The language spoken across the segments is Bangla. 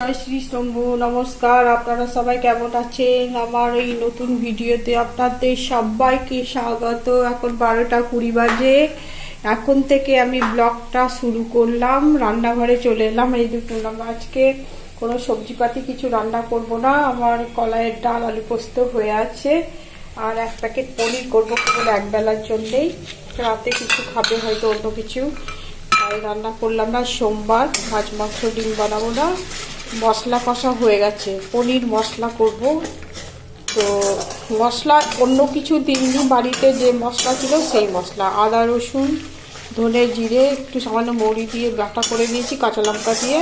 জয় শ্রী শম্ভু। নমস্কার, আপনারা সবাই কেমন আছেন? আমার এই নতুন ভিডিওতে আপনাদের সবাইকে স্বাগত। এখন 12:20 বাজে। এখন থেকে আমি ব্লগটা শুরু করলাম। রান্নাঘরে চলে এলাম। এই দেখুন, আজকে কোনো সবজিপাতি কিছু রান্না করব না। আমার কলাইয়ের ডাল আলু পোস্ত হয়ে আছে, আর এক প্যাকেট পনির করবো কেবল একবেলার জন্যেই। রাতে কিছু খাবে হয়তো অন্য কিছু। আর রান্না করলাম না, সোমবার, মাছ মাংস ডিম বানাবো না। মশলা কষা হয়ে গেছে, পনির মশলা করব। তো মশলা অন্য কিছু দিইনি, বাড়িতে যে মশলা ছিল সেই মশলা, আদা রসুন ধনে জিরে একটু সামান্য মৌরি দিয়ে বাটা করে নিয়েছি, কাঁচা লঙ্কা দিয়ে।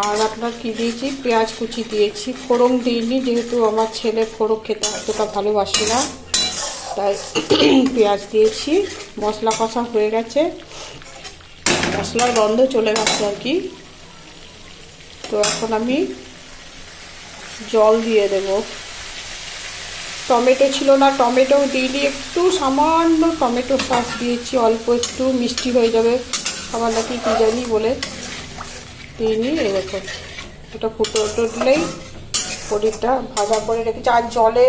আর আপনার কি দিয়েছি, পেঁয়াজ কুচি দিয়েছি। ফোড়ন দিইনি, যেহেতু আমার ছেলে ফোড়ন খেতে অতটা ভালোবাসে না, তাই পেঁয়াজ দিয়েছি। মশলা কষা হয়ে গেছে, মশলার গন্ধ চলে গেছে আর কি। তো এখন আমি জল দিয়ে দেব। টমেটো ছিল না, টমেটো দিইনি, একটু সামান্য টমেটো সস দিয়েছি, অল্প একটু মিষ্টি হয়ে যাবে আমার নাকি কী জানি বলে দিইনি। এই দেখো, এটা ফুটে উঠলেই পনিরটা ভাজা করে রেখেছি। আর জলে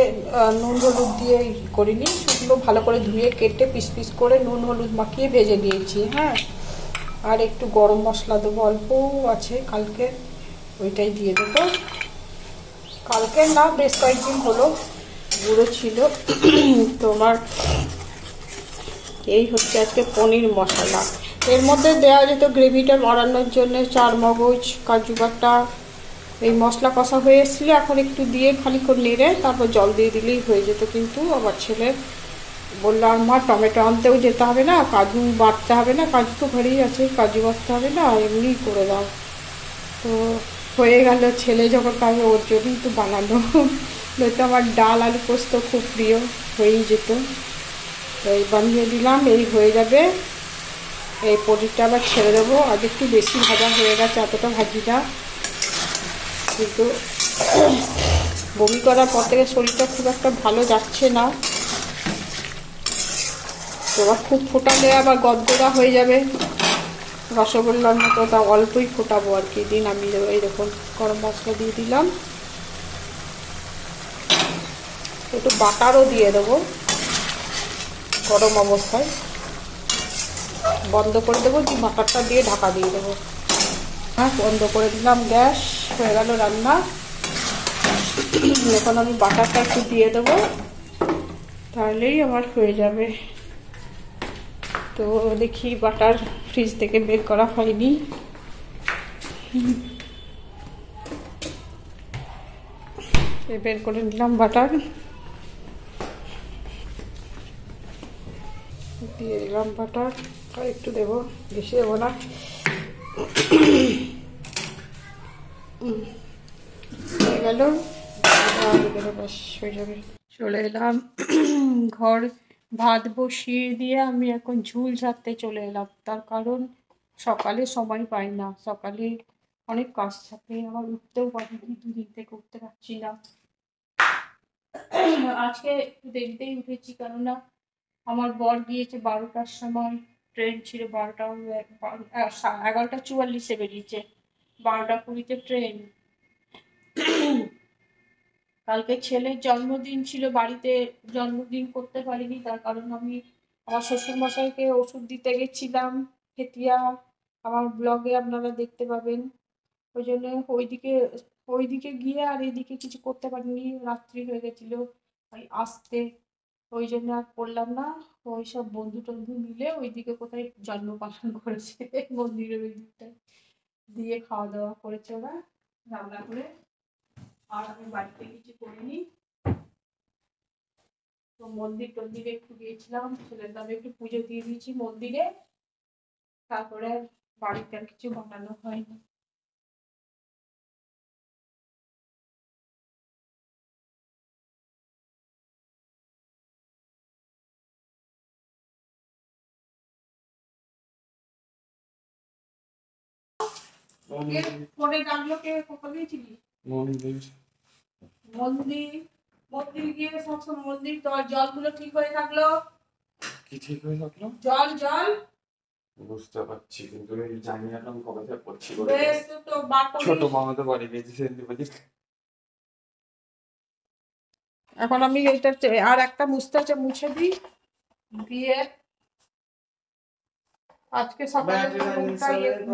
নুন হলুদ দিয়ে করিনি, শুকনো ভালো করে ধুয়ে কেটে পিস পিস করে নুন হলুদ মাখিয়ে ভেজে নিয়েছি। হ্যাঁ, আর একটু গরম মশলা দেবো, অল্প আছে কালকে, ওইটাই দিয়ে দেবো। কালকে না, বেশ কয়েকদিন হলো গুঁড়ো ছিল। তোমার এই হচ্ছে আজকে পনির মশলা। এর মধ্যে দেওয়া যেত গ্রেভিটা বাড়ানোর জন্য চার মগজ, কাজু বাটা। এই মশলা কষা হয়ে এসেছিলো, এখন একটু দিয়ে খানিক্ষণ নেড়ে তারপর জল দিয়ে দিলেই হয়ে যেত। কিন্তু আমার ছেলে বললো, আমার টমেটো আনতেও যেতে হবে না, কাজু বাটতে হবে না, কাজু তো ঘরেই আছে, কাজু বাটতে হবে না, এমনিই করে দাও। তো হয়ে গেল, ছেলে যখন খাবে ওর জন্যই তো বানানো। নয়তো আমার ডাল আলু পোস্ত খুব প্রিয়, হয়েই যেত। তো এই বানিয়ে দিলাম, এই হয়ে যাবে। এই পনিরটা আবার ছেড়ে দেবো। আজ একটু বেশি ভাজা হয়ে গেছে, এতটা ভাজি না। কিন্তু বমি করার পর থেকে শরীরটা খুব একটা ভালো যাচ্ছে না। তো আবার খুব ফোটালে আবার গদগদা হয়ে যাবে, রসগোল্লার মতো। তা অল্পই ফোটাবো আর কি, দিন আমি এই দেখুন গরম মশলা দিয়ে দিলাম, একটু বাটারও দিয়ে দেবো গরম অবস্থায়। বন্ধ করে দেবো, বাটারটা দিয়ে ঢাকা দিয়ে দেবো। হ্যাঁ, বন্ধ করে দিলাম গ্যাস। হয়ে গেল রান্না। এখন আমি বাটারটা একটু দিয়ে দেবো, তাহলেই আমার হয়ে যাবে। তো দেখি, বাটার ফ্রিজ থেকে বের করা হয়নি। বের করে নিলাম বাটার, দিয়ে দিলাম বাটার। আর একটু দেবো, বেশি দেবো না। হয়ে গেল, ব্যাস হয়ে যাবে। চলে এলাম ঘর, ভাত বসিয়ে দিয়ে আমি এখন ঝুল ঝাড়তে চলে এলাম। তার কারণ সকালে সময় পাই না, সকালে অনেক কাজ থাকে, আমার উঠতেও পারিনি, দুদিন থেকে উঠতে পারছি না। আজকে একটু দেরিতেই উঠেছি, কেননা আমার বর গিয়েছে 12টার সময়, ট্রেন ছিল 11:44 বেরিয়েছে, 12:20 ট্রেন। কালকে ছেলের জন্মদিন ছিল, বাড়িতে জন্মদিন করতে পারিনি, তার কারণ আমি আমার শ্বশুরমশাইকে ওষুধ দিতে গেছিলাম হেতিয়া। আমার ব্লগে আপনারা দেখতে পাবেন। ওই জন্য ওইদিকে গিয়ে আর এইদিকে কিছু করতে পারিনি, রাত্রি হয়ে গেছিলো আসতে। ওই জন্য আর করলাম না। ওই সব বন্ধু টন্ধু মিলে ওইদিকে কোথায় জন্ম পালন করেছে, মন্দিরের ওই দিকটায় দিয়ে খাওয়া দাওয়া করেছে ওরা রান্না করে। আর আমি বাড়িতে কিছু করিনি। তো মন্দিরে একটু গিয়েছিলাম, ছেলের নামে একটু পুজো দিয়ে দিয়েছি মন্দিরে, তারপরে বাড়িতে আর কিছু বানানো হয়নি। ফোনে ডাকলো কে? কোথাও গিয়েছিলি? মন্দির মন্দির গিয়ে সব মন্দির জলগুলো ঠিক হয়ে থাকলো। কি ঠিক হয়ে থাকলো? জল বুঝতে পারছি, কিন্তু আমি জানি না আমি কবে থেকে করছি। বেশ তো ছোট মামা তো বাড়ি গেছে সেদিন বলি। এখন আমি এটা আর একটা মুছে দিই, দিয়ে আজকে সকালে রুমটা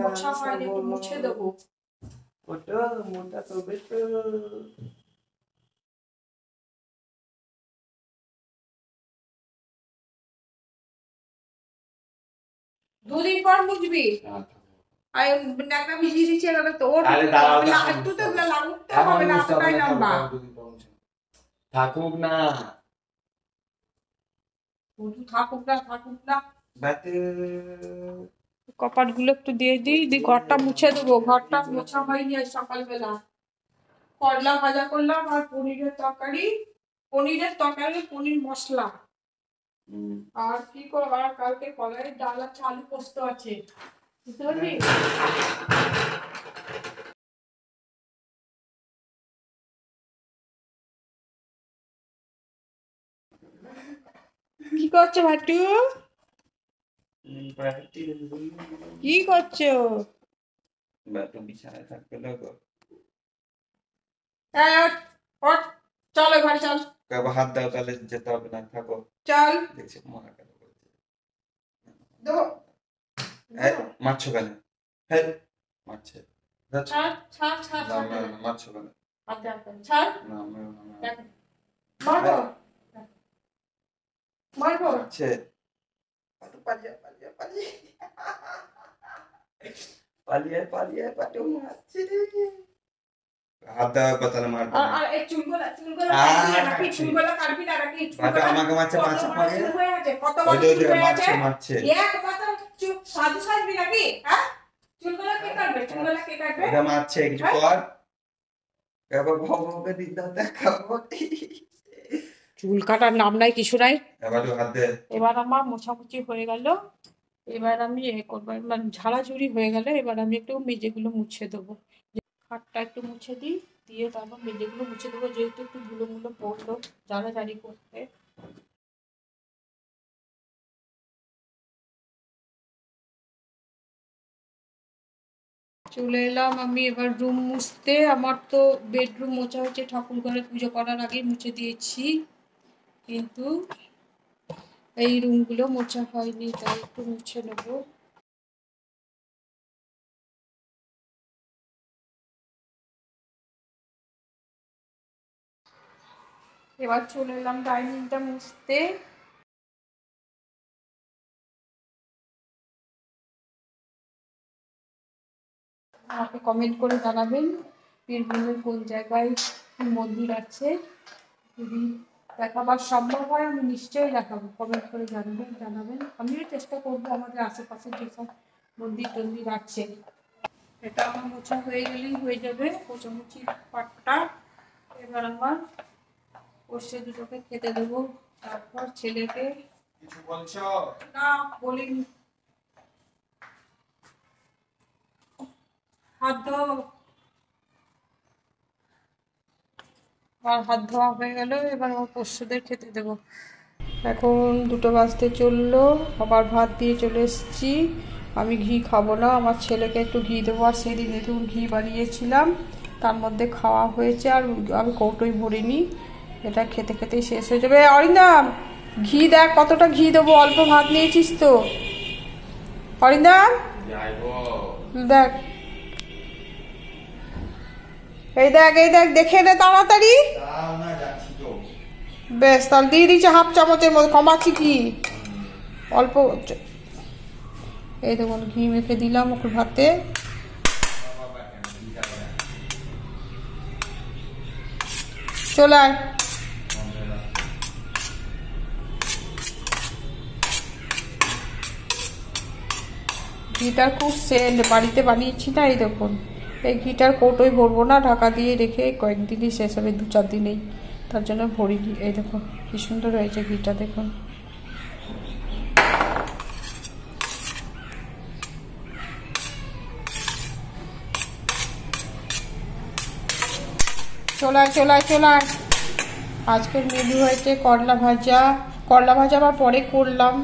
মোছা হয়নি, একটু মুছে দেবো। ওটা মোটা তো বেটো দুদিন পর মুছবি। আর একটা ভিজিয়ে দিচ্ছি, একটা তো ওর একটু তো লাগুক তো হবে না, এতটাই লম্বা থাকুক না, থাকুক না। কপাট গুলো একটু দিয়ে দিই, ঘরটা মুছে দেবো। ঘরটা মোছা হয়নি আজ সকালবেলা। করলা ভাজা করলাম আর পনির তরকারি, পনির মশলা। আর কি করবো, আর কালকে কলাইয়ের ডাল আছে, আলু পোস্ত আছে, বুঝতে পারলি? কি করছো ভাটু? কি করছো? বিছানায় থাকবে না গো। চলো ঘরে চল। হাত দাও, তাহলে যেতে হবে না, থাকো। চল দেখছি মা কেন বলছে মারছো কেন? হ্যাঁ মারছে, মারছো কেন? মারছে পালিয়ে মারছে। হাত দেওয়ার কথা না, মারবে না। আর এই চুলগুলো কাটবি না নাকি? আমাকে মারছে, মারছে। সাধু সাজবি নাকি? হ্যাঁ, চুলগুলো কে কাটবে? এটা মারছে, কিছু কর। এবার ভগবানকে দিদা দেখাবো। চুল কাটার নাম নাই, কিছু নাই। এবার আমার মোছামুছি হয়ে গেল। এবার আমি করবো, মানে ঝাড়াঝুড়ি হয়ে গেলে এবার আমি একটু মেঝেগুলো মুছে দেবো। খাটটা একটু মুছে দিই, দিয়ে তারপর মেঝেগুলো মুছে দেবো, যেহেতু একটু ধুলো পড়লো ঝাড়াঝাড়ি করতে। চলে এলাম আমি এবার রুম মুছতে। আমার তো বেডরুম মোছা হয়েছে, ঠাকুর ঘরে পুজো করার আগেই মুছে দিয়েছি, কিন্তু এই রুমগুলো মোছা হয়নি, তাই একটু মুছে নেবো। এবার চলে এলাম ডাইনিংটা মুছতে। আমাকে কমেন্ট করে জানাবেন বীরভূমের কোন জায়গায় মন্দির আছে, যদি দেখাবার সম্ভব হয় আমি নিশ্চয়ই দেখাবো। কমেন্ট করে জানাবেন। আমিও চেষ্টা করবো আমাদের আশেপাশে যেসব মন্দির আছে। এটা আমার মোছা হয়ে গেলেই হয়ে যাবে মোছামুচির পাটটা। এবার আমার কষে দুটোকে খেতে দেবো, তারপর ছেলেকে। কিছু বলছো না, বলিনি। হাত ধোয়া হয়ে গেল। এবার আমার পোষ্যদের খেতে দেবো। এখন 2টো বাজতে চললো, আবার ভাত দিয়ে চলে এসেছি। আমি ঘি খাবো না, আমার ছেলেকে একটু ঘি দেবো। আর সেদিন একটু ঘি বানিয়েছিলাম, তার মধ্যে খাওয়া হয়েছে, আর আমি কৌটোই ভরিনি। এটা খেতে খেতেই শেষ হয়ে যাবে। অরিন্দম, ঘি দেখ কতটা ঘি দেবো, অল্প ভাত নিয়েছিস তো। অরিন্দম দেখ, এই দেখ দেখে নে তাড়াতাড়ি। বেশ, তাহলে দিয়ে দিচ্ছে হাফ চামচের মধ্যে, কমাচ্ছি কি অল্প। এই দেখুন ঘি মেখে দিলাম ওকে ভাতে। চলে আয়। ঘিটার খুব সেন্ট, বাড়িতে বানিয়েছি না। এই দেখুন, এই ঘিটার কৌটোই ভরবো না, ঢাকা দিয়ে রেখে কয়েকদিনই শেষ হবে, 2-4 দিনেই, তার জন্য ভরিনি। এই দেখুন কি সুন্দর হয়েছে ঘিটা, দেখুন। চলায়। আজকের মেনু হয়েছে করলা ভাজা। করলা ভাজা আবার পরে করলাম,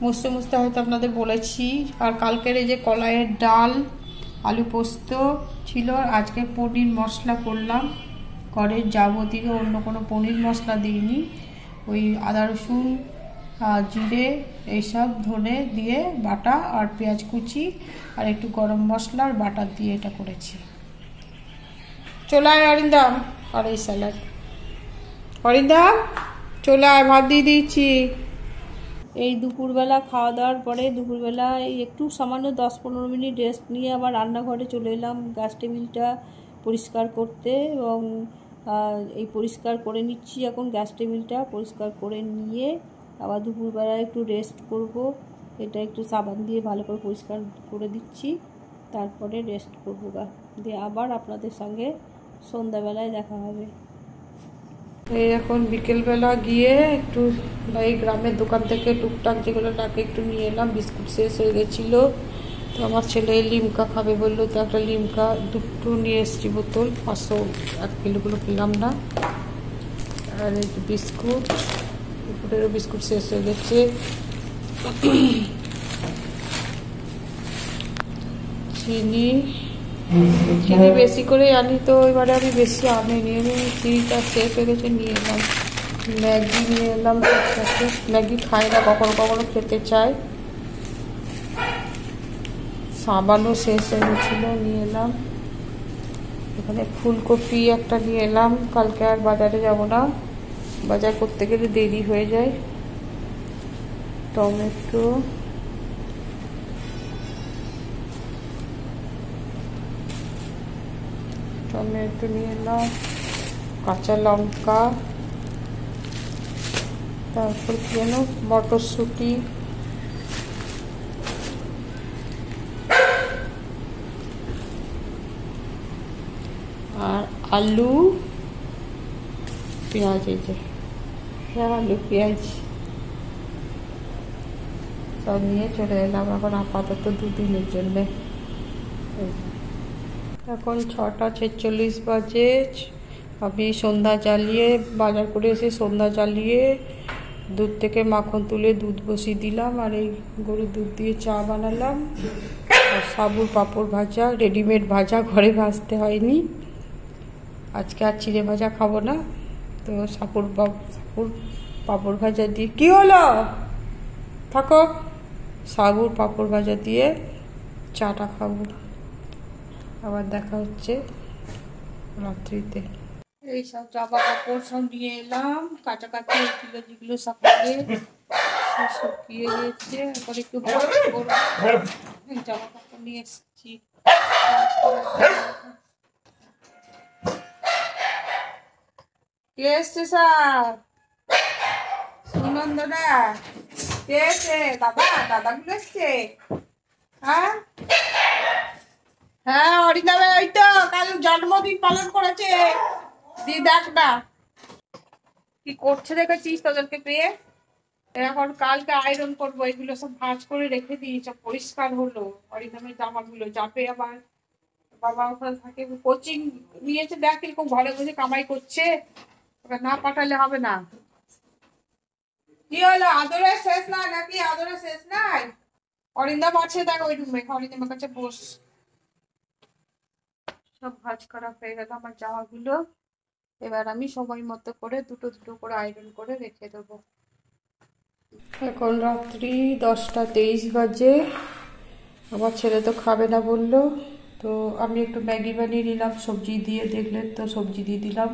মুছতে মুছতে হয়তো আপনাদের বলেছি। আর কালকের এই যে কলাইয়ের ডাল, আলু পোস্ত ছিল। আজকে পনির মশলা করলাম, ঘরের যাবতীয়, অন্য কোনো পনির মশলা দিইনি। ওই আদা রসুন জিরে এইসব ধনে দিয়ে বাটা আর পেঁয়াজ কুচি আর একটু গরম মশলা আর বাটার দিয়ে এটা করেছি। চলে আয় অরিন্দম, আর এই স্যালাড। অরিন্দম চলে আয়, ভাত দিয়ে দিয়েছি। এই দুপুরবেলা খাওয়া দাওয়ার পরে দুপুরবেলা এই একটু সামান্য 10-15 মিনিট রেস্ট নিয়ে আবার রান্নাঘরে চলে এলাম গ্যাস টেবিলটা পরিষ্কার করতে। এবং এই পরিষ্কার করে নিচ্ছি এখন, গ্যাস টেবিলটা পরিষ্কার করে নিয়ে আবার দুপুরবেলা একটু রেস্ট করব। এটা একটু সাবান দিয়ে ভালো করে পরিষ্কার করে দিচ্ছি, তারপরে রেস্ট করবো গা দিয়ে আবার আপনাদের সঙ্গে সন্ধ্যাবেলায় দেখা হবে। এই এখন বিকেলবেলা গিয়ে একটু এই গ্রামের দোকান থেকে টুকটাক যেগুলো লাগে একটু নিয়ে এলাম। বিস্কুট শেষ হয়ে গেছিলো, তো আমার ছেলে লিমকা খাবে বললো, তো একটা লিমকা দুটো নিয়ে এসেছি বোতল, 500 1 কিলোগুলো পেলাম না। আর এই বিস্কুট, দুপুরেরও বিস্কুট শেষ হয়ে গেছে। চিনি বেশি করে আনি, তো এবারে আমি বেশি আনিনি, আমি চিনিটা শেষ হয়ে গেছে নিয়ে এলাম। ম্যাগি নিয়ে এলাম, ম্যাগি খাই না, কখনো কখনো খেতে চাই। সাবানও শেষ হয়ে গেছিলো, নিয়ে এলাম। এখানে ফুলকপি একটা নিয়ে এলাম, কালকে আর বাজারে যাব না, বাজার করতে গেলে দেরি হয়ে যায়। টমেটো, নিয়ে এলাম, কাঁচা লঙ্কা, তারপর কি যেন মটরশুঁটি, আর আলু, পেঁয়াজ। এই যে আলু পেঁয়াজ সব নিয়ে চলে এলাম এখন আপাতত 2 দিনের জন্যে। এখন 6:46 বাজে। আমি সন্ধ্যা জ্বালিয়ে বাজার করে এসে সন্ধ্যা জ্বালিয়ে দুধ থেকে মাখন তুলে দুধ বসিয়ে দিলাম, আর এই গরুর দুধ দিয়ে চা বানালাম। আর সাবুর পাঁপড় ভাজা, রেডিমেড ভাজা, ঘরে ভাজতে হয়নি। আজকে আর চিড়ে ভাজা খাবো না, তো সাবুর পাঁপড় ভাজা দিয়ে, কি হলো থাকো, সাবুর পাঁপড় ভাজা দিয়ে চাটা খাবো। আবার দেখা হচ্ছে রাত্রিতে। এই সব জামা কাপড় সব নিয়ে এলাম, কাটাকাটি এগুলো যেগুলো সকালে শুকিয়ে গেছে, এখন একটু জামা কাপড় নিয়ে এসেছি। কে এসছে স্যার? সুনন্দনা কে এসছে? দাদাগুলো এসছে? হ্যাঁ হ্যাঁ, অরিন্দমের ওই তো কাল জন্মদিন পালন করেছে। দি দেখ না কি করছে, দেখেছিস তোদেরকে পেয়ে। এখন কালকে আয়রন করবো, এগুলো সব ভাঁজ করে রেখে দিয়েছে, পরিষ্কার হলো। অরিন্দমের জামাগুলো যাবে আবার, বাবা ওখানে থাকে, কোচিং নিয়েছে, দেখ কিরকম ঘরে বসে কামাই করছে, ওটা না পাঠালে হবে না। কি হলো, আদরের শেষ নাই নাকি? আদরের শেষ নাই? অরিন্দম আছে দেখ ওই রুমে, অরিন্দমের কাছে বস। সব ভাঁজ করা হয়ে গেল আমার জামাগুলো, এবার আমি সময় মতো করে দুটো করে আয়রন করে রেখে দেবো। এখন রাত্রি 10:23 বাজে। আমার ছেলে তো খাবে না বললো, তো আমি একটু ম্যাগি বানিয়ে নিলাম সবজি দিয়ে, দেখলেন তো সবজি দিয়ে দিলাম।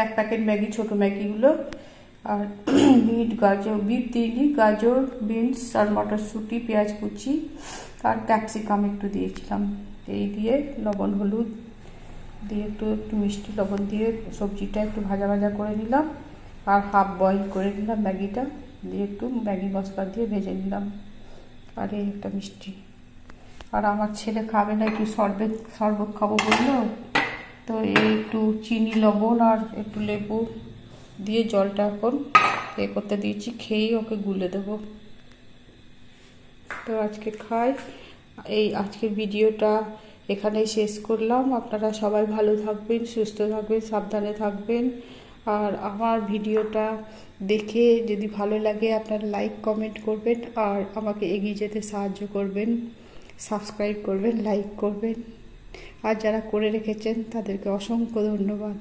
এক প্যাকেট ম্যাগি, ছোটো ম্যাগিগুলো। আর বিট দিইনি, গাজর, বিনস আর মটরশুঁটি, পেঁয়াজ কুচি আর ক্যাপসিকাম একটু দিয়েছিলাম। এই দিয়ে লবণ হলুদ দিয়ে একটু মিষ্টি লবণ দিয়ে সবজিটা একটু ভাজা ভাজা করে নিলাম, আর হাফ বয়েল করে নিলাম ম্যাগিটা দিয়ে, একটু ম্যাগি মশলা দিয়ে ভেজে নিলাম। আর এই একটা মিষ্টি। আর আমার ছেলে খাবে না, একটু শরবত খাবো বললো, তো এই একটু চিনি লবণ আর একটু লেবু দিয়ে জলটা এখন করতে দিয়েছি, খেয়েই ওকে গুলে দেবো। তো আজকে খাই। এই আজকের ভিডিওটা এখানেই শেষ করলাম। আপনারা সবাই ভালো থাকবেন, সুস্থ থাকবেন, সাবধানে থাকবেন। আর আমার ভিডিওটা দেখে যদি ভালো লাগে আপনারা লাইক কমেন্ট করবেন আর আমাকে এগিয়ে যেতে সাহায্য করবেন, সাবস্ক্রাইব করবেন, লাইক করবেন। আর যারা করে রেখেছেন তাদেরকে অসংখ্য ধন্যবাদ।